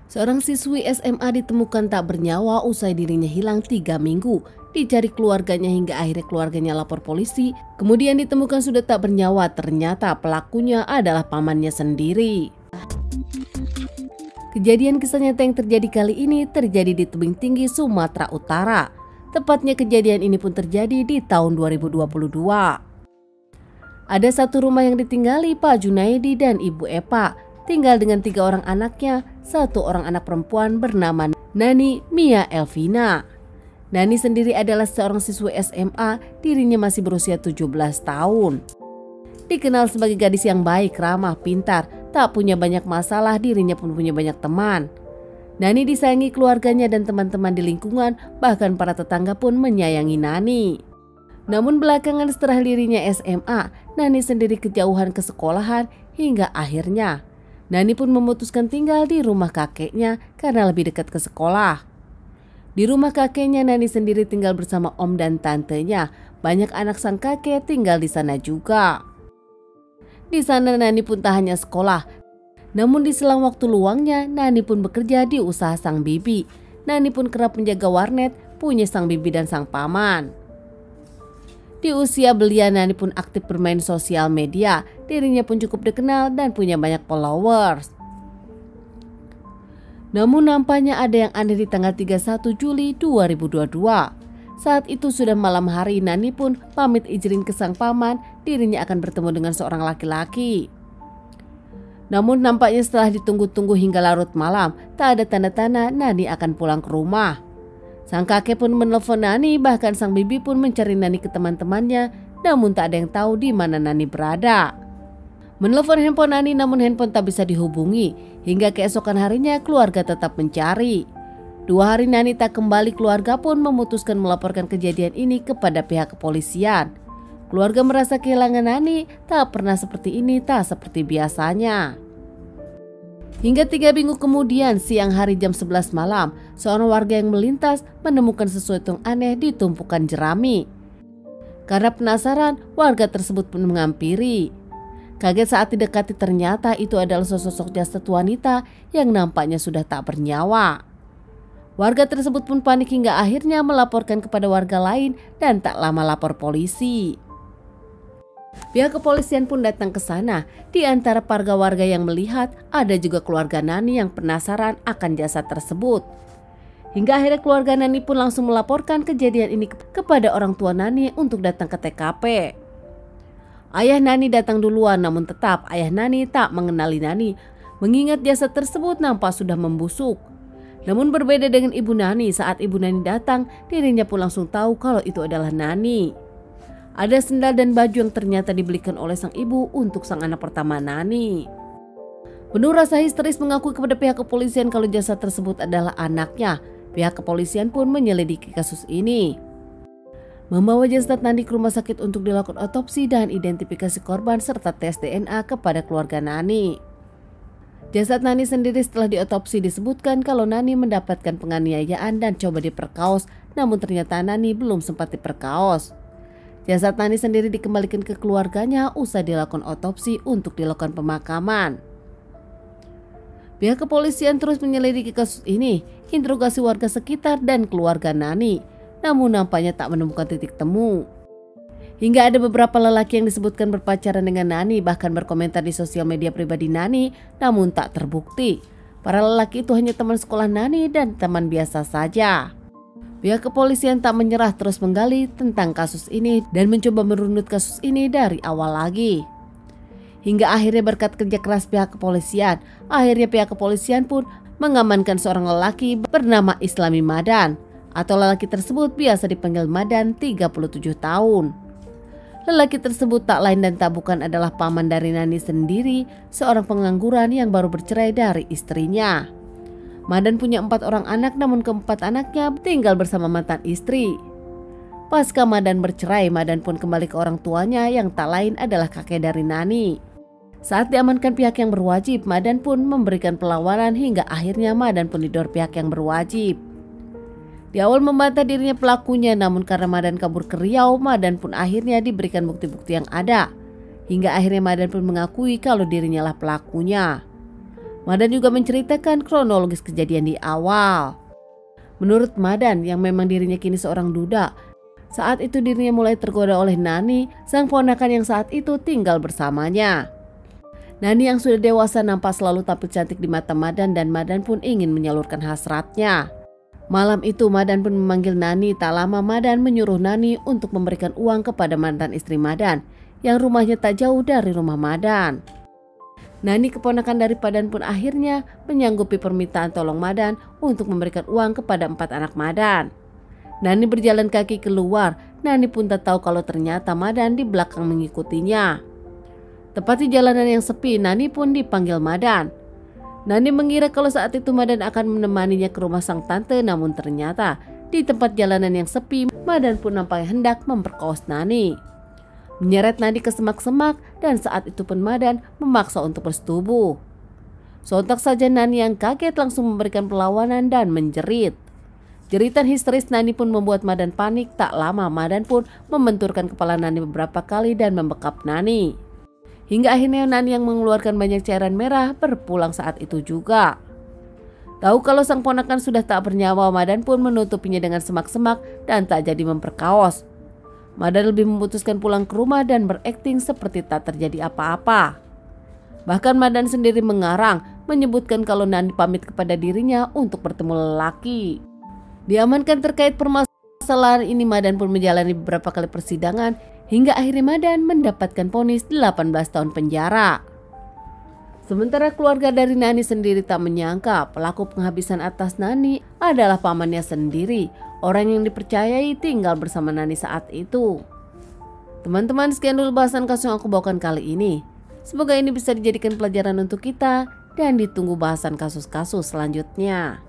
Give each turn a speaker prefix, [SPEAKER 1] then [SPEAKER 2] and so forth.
[SPEAKER 1] Seorang siswi SMA ditemukan tak bernyawa usai dirinya hilang 3 minggu. Dicari keluarganya hingga akhirnya keluarganya lapor polisi. Kemudian ditemukan sudah tak bernyawa, ternyata pelakunya adalah pamannya sendiri. Kejadian kisah nyata yang terjadi kali ini terjadi di Tebing Tinggi, Sumatera Utara. Tepatnya kejadian ini pun terjadi di tahun 2022. Ada satu rumah yang ditinggali Pak Junaidi dan Ibu Epa. Tinggal dengan 3 orang anaknya, 1 orang anak perempuan bernama Nani Mia Elvina. Nani sendiri adalah seorang siswi SMA, dirinya masih berusia 17 tahun. Dikenal sebagai gadis yang baik, ramah, pintar, tak punya banyak masalah, dirinya pun punya banyak teman. Nani disayangi keluarganya dan teman-teman di lingkungan, bahkan para tetangga pun menyayangi Nani. Namun belakangan setelah dirinya SMA, Nani sendiri kejauhan ke sekolahan hingga akhirnya Nani pun memutuskan tinggal di rumah kakeknya karena lebih dekat ke sekolah. Di rumah kakeknya Nani sendiri tinggal bersama om dan tantenya. Banyak anak sang kakek tinggal di sana juga. Di sana Nani pun tak hanya sekolah, namun di selang waktu luangnya Nani pun bekerja di usaha sang bibi. Nani pun kerap menjaga warnet punya sang bibi dan sang paman. Di usia belia Nani pun aktif bermain sosial media, dirinya pun cukup dikenal dan punya banyak followers. Namun nampaknya ada yang aneh di tanggal 31 Juli 2022. Saat itu sudah malam hari, Nani pun pamit izin ke sang paman, dirinya akan bertemu dengan seorang laki-laki. Namun nampaknya setelah ditunggu-tunggu hingga larut malam, tak ada tanda-tanda Nani akan pulang ke rumah. Sang kakek pun menelpon Nani, bahkan sang bibi pun mencari Nani ke teman-temannya, namun tak ada yang tahu di mana Nani berada. Menelpon handphone Nani namun handphone tak bisa dihubungi, hingga keesokan harinya keluarga tetap mencari. 2 hari Nani tak kembali, keluarga pun memutuskan melaporkan kejadian ini kepada pihak kepolisian. Keluarga merasa kehilangan Nani tak pernah seperti ini, tak seperti biasanya. Hingga 3 minggu kemudian, siang hari jam 11 malam, seorang warga yang melintas menemukan sesuatu yang aneh di tumpukan jerami. Karena penasaran, warga tersebut pun menghampiri. Kaget saat didekati, ternyata itu adalah sosok jasad wanita yang nampaknya sudah tak bernyawa. Warga tersebut pun panik hingga akhirnya melaporkan kepada warga lain dan tak lama lapor polisi. Pihak kepolisian pun datang ke sana. Di antara para warga yang melihat, ada juga keluarga Nani yang penasaran akan jasad tersebut. Hingga akhirnya keluarga Nani pun langsung melaporkan kejadian ini kepada orang tua Nani untuk datang ke TKP. Ayah Nani datang duluan, namun tetap ayah Nani tak mengenali Nani, mengingat jasad tersebut nampak sudah membusuk. Namun berbeda dengan ibu Nani, saat ibu Nani datang, dirinya pun langsung tahu kalau itu adalah Nani. Ada sendal dan baju yang ternyata dibelikan oleh sang ibu untuk sang anak pertama Nani. Penuh rasa histeris mengakui kepada pihak kepolisian kalau jasad tersebut adalah anaknya. Pihak kepolisian pun menyelidiki kasus ini. Membawa jasad Nani ke rumah sakit untuk dilakukan otopsi dan identifikasi korban serta tes DNA kepada keluarga Nani. Jasad Nani sendiri setelah diotopsi disebutkan kalau Nani mendapatkan penganiayaan dan coba diperkaos, namun ternyata Nani belum sempat diperkaos. Jasad Nani sendiri dikembalikan ke keluarganya usai dilakukan otopsi untuk dilakukan pemakaman. Pihak kepolisian terus menyelidiki kasus ini, interogasi warga sekitar dan keluarga Nani, namun nampaknya tak menemukan titik temu. Hingga ada beberapa lelaki yang disebutkan berpacaran dengan Nani, bahkan berkomentar di sosial media pribadi Nani, namun tak terbukti. Para lelaki itu hanya teman sekolah Nani dan teman biasa saja. Pihak kepolisian tak menyerah, terus menggali tentang kasus ini dan mencoba merunut kasus ini dari awal lagi. Hingga akhirnya berkat kerja keras pihak kepolisian, akhirnya pihak kepolisian pun mengamankan seorang lelaki bernama Islami Madan, atau lelaki tersebut biasa dipanggil Madan, 37 tahun. Lelaki tersebut tak lain dan tak bukan adalah paman dari Nani sendiri, seorang pengangguran yang baru bercerai dari istrinya. Madan punya 4 orang anak, namun keempat anaknya tinggal bersama mantan istri. Pasca Madan bercerai, Madan pun kembali ke orang tuanya yang tak lain adalah kakek dari Nani. Saat diamankan pihak yang berwajib, Madan pun memberikan perlawanan hingga akhirnya Madan pun didor pihak yang berwajib. Di awal membantah dirinya pelakunya, namun karena Madan kabur ke Riau, Madan pun akhirnya diberikan bukti-bukti yang ada. Hingga akhirnya Madan pun mengakui kalau dirinya lah pelakunya. Madan juga menceritakan kronologis kejadian di awal. Menurut Madan yang memang dirinya kini seorang duda, saat itu dirinya mulai tergoda oleh Nani, sang ponakan yang saat itu tinggal bersamanya. Nani yang sudah dewasa nampak selalu tampil cantik di mata Madan dan Madan pun ingin menyalurkan hasratnya. Malam itu Madan pun memanggil Nani. Tak lama Madan menyuruh Nani untuk memberikan uang kepada mantan istri Madan yang rumahnya tak jauh dari rumah Madan. Nani keponakan dari Madan pun akhirnya menyanggupi permintaan tolong Madan untuk memberikan uang kepada 4 anak Madan. Nani berjalan kaki keluar. Nani pun tak tahu kalau ternyata Madan di belakang mengikutinya. Tepat di jalanan yang sepi, Nani pun dipanggil Madan. Nani mengira kalau saat itu Madan akan menemaninya ke rumah sang tante, namun ternyata di tempat jalanan yang sepi, Madan pun nampaknya hendak memperkosa Nani. Menyeret Nani ke semak-semak dan saat itu pun Madan memaksa untuk bersetubuh. Sontak saja Nani yang kaget langsung memberikan perlawanan dan menjerit. Jeritan histeris Nani pun membuat Madan panik. Tak lama Madan pun membenturkan kepala Nani beberapa kali dan membekap Nani. Hingga akhirnya Nani yang mengeluarkan banyak cairan merah berpulang saat itu juga. Tahu kalau sang ponakan sudah tak bernyawa, Madan pun menutupinya dengan semak-semak dan tak jadi memperkaos. Madan lebih memutuskan pulang ke rumah dan berakting seperti tak terjadi apa-apa. Bahkan Madan sendiri mengarang, menyebutkan kalau Nani pamit kepada dirinya untuk bertemu lelaki. Diamankan terkait permasalahan ini, Madan pun menjalani beberapa kali persidangan hingga akhirnya Madan mendapatkan vonis 18 tahun penjara. Sementara keluarga dari Nani sendiri tak menyangka pelaku penghabisan atas Nani adalah pamannya sendiri, orang yang dipercayai tinggal bersama Nani saat itu. Teman-teman, sekian dulu bahasan kasus yang aku bawakan kali ini. Semoga ini bisa dijadikan pelajaran untuk kita dan ditunggu bahasan kasus-kasus selanjutnya.